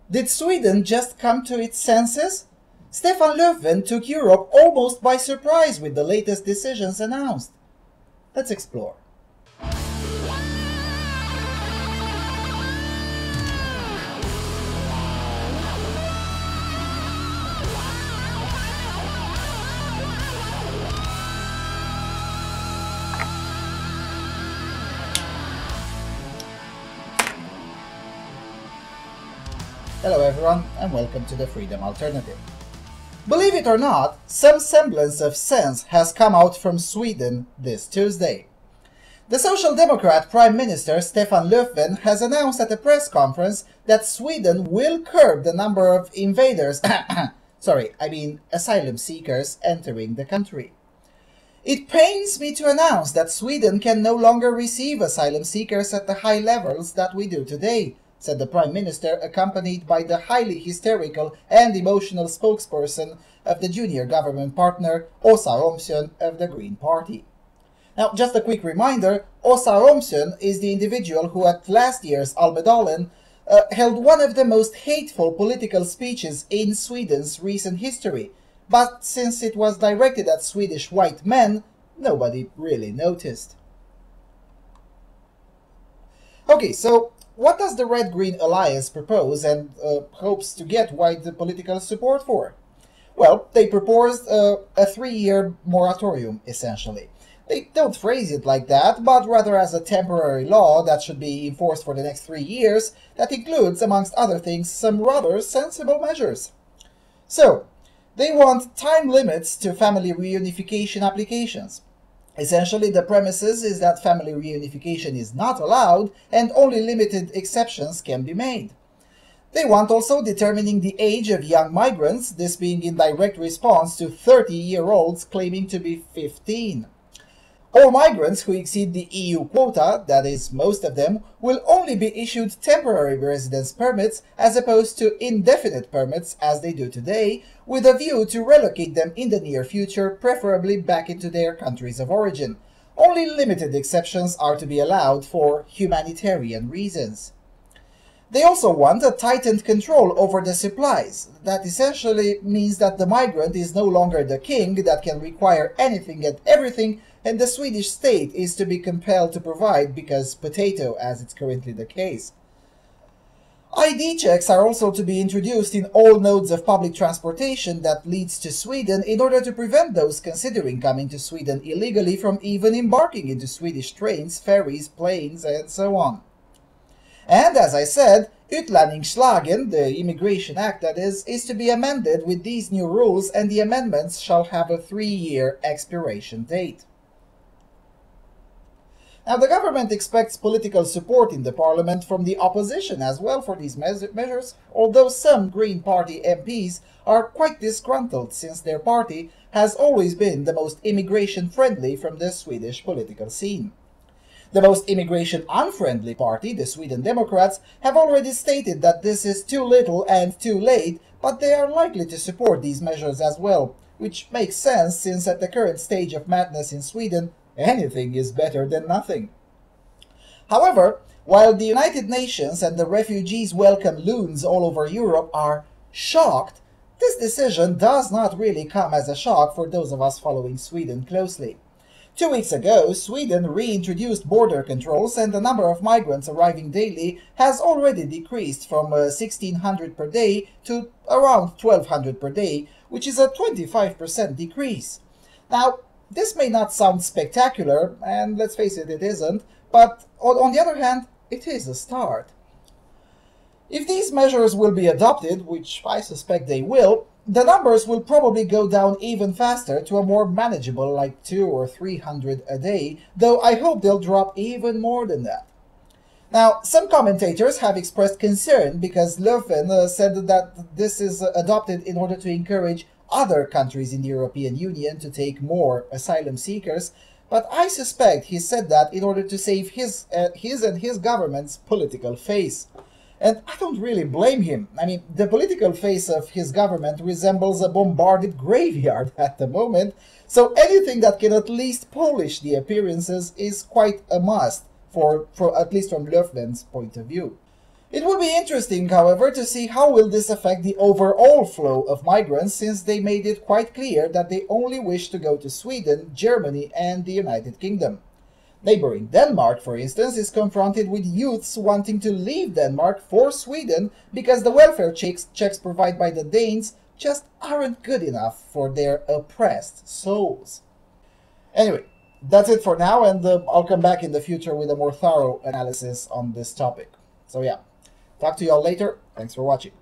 Did Sweden just come to its senses? Stefan Löfven took Europe almost by surprise with the latest decisions announced. Let's explore. Hello everyone, and welcome to the Freedom Alternative. Believe it or not, some semblance of sense has come out from Sweden this Tuesday. The Social Democrat Prime Minister Stefan Löfven has announced at a press conference that Sweden will curb the number of invaders, asylum seekers entering the country. It pains me to announce that Sweden can no longer receive asylum seekers at the high levels that we do today, said the Prime Minister, accompanied by the highly hysterical and emotional spokesperson of the junior government partner, Åsa Romson of the Green Party. Now, just a quick reminder, Åsa Romson is the individual who at last year's Almedalen held one of the most hateful political speeches in Sweden's recent history, but since it was directed at Swedish white men, nobody really noticed. Okay, so what does the Red-Green Alliance propose and hopes to get wide political support for? Well, they proposed a 3-year moratorium, essentially. They don't phrase it like that, but rather as a temporary law that should be enforced for the next 3 years, that includes, amongst other things, some rather sensible measures. So, they want time limits to family reunification applications. Essentially, the premises is that family reunification is not allowed and only limited exceptions can be made. They want also determining the age of young migrants, this being in direct response to 30-year-olds claiming to be 15. All migrants who exceed the EU quota, that is, most of them, will only be issued temporary residence permits as opposed to indefinite permits as they do today, with a view to relocate them in the near future, preferably back into their countries of origin. Only limited exceptions are to be allowed for humanitarian reasons. They also want a tightened control over the supplies. That essentially means that the migrant is no longer the king that can require anything and everything, and the Swedish state is to be compelled to provide because potato, as it's currently the case. ID checks are also to be introduced in all nodes of public transportation that leads to Sweden in order to prevent those considering coming to Sweden illegally from even embarking into Swedish trains, ferries, planes, and so on. And as I said, Utlänningslagen, the Immigration Act that is to be amended with these new rules, and the amendments shall have a 3-year expiration date. Now, the government expects political support in the parliament from the opposition as well for these measures, although some Green Party MPs are quite disgruntled since their party has always been the most immigration-friendly from the Swedish political scene. The most immigration-unfriendly party, the Sweden Democrats, have already stated that this is too little and too late, but they are likely to support these measures as well, which makes sense since at the current stage of madness in Sweden, anything is better than nothing. However, while the United Nations and the refugees welcome loons all over Europe are shocked, this decision does not really come as a shock for those of us following Sweden closely. 2 weeks ago, Sweden reintroduced border controls, and the number of migrants arriving daily has already decreased from 1,600 per day to around 1,200 per day, which is a 25% decrease. Now, this may not sound spectacular, and let's face it, it isn't, but on the other hand, it is a start. If these measures will be adopted, which I suspect they will, the numbers will probably go down even faster to a more manageable, like 200 or 300 a day, though I hope they'll drop even more than that. Now, some commentators have expressed concern because Löfven said that this is adopted in order to encourage other countries in the European Union to take more asylum seekers, but I suspect he said that in order to save his and his government's political face. And I don't really blame him. I mean, the political face of his government resembles a bombarded graveyard at the moment, so anything that can at least polish the appearances is quite a must, for at least from Löfven's point of view. It will be interesting, however, to see how will this affect the overall flow of migrants, since they made it quite clear that they only wish to go to Sweden, Germany, and the United Kingdom. Neighboring Denmark, for instance, is confronted with youths wanting to leave Denmark for Sweden because the welfare checks provided by the Danes just aren't good enough for their oppressed souls. Anyway, that's it for now, and I'll come back in the future with a more thorough analysis on this topic. So yeah, talk to you all later. Thanks for watching.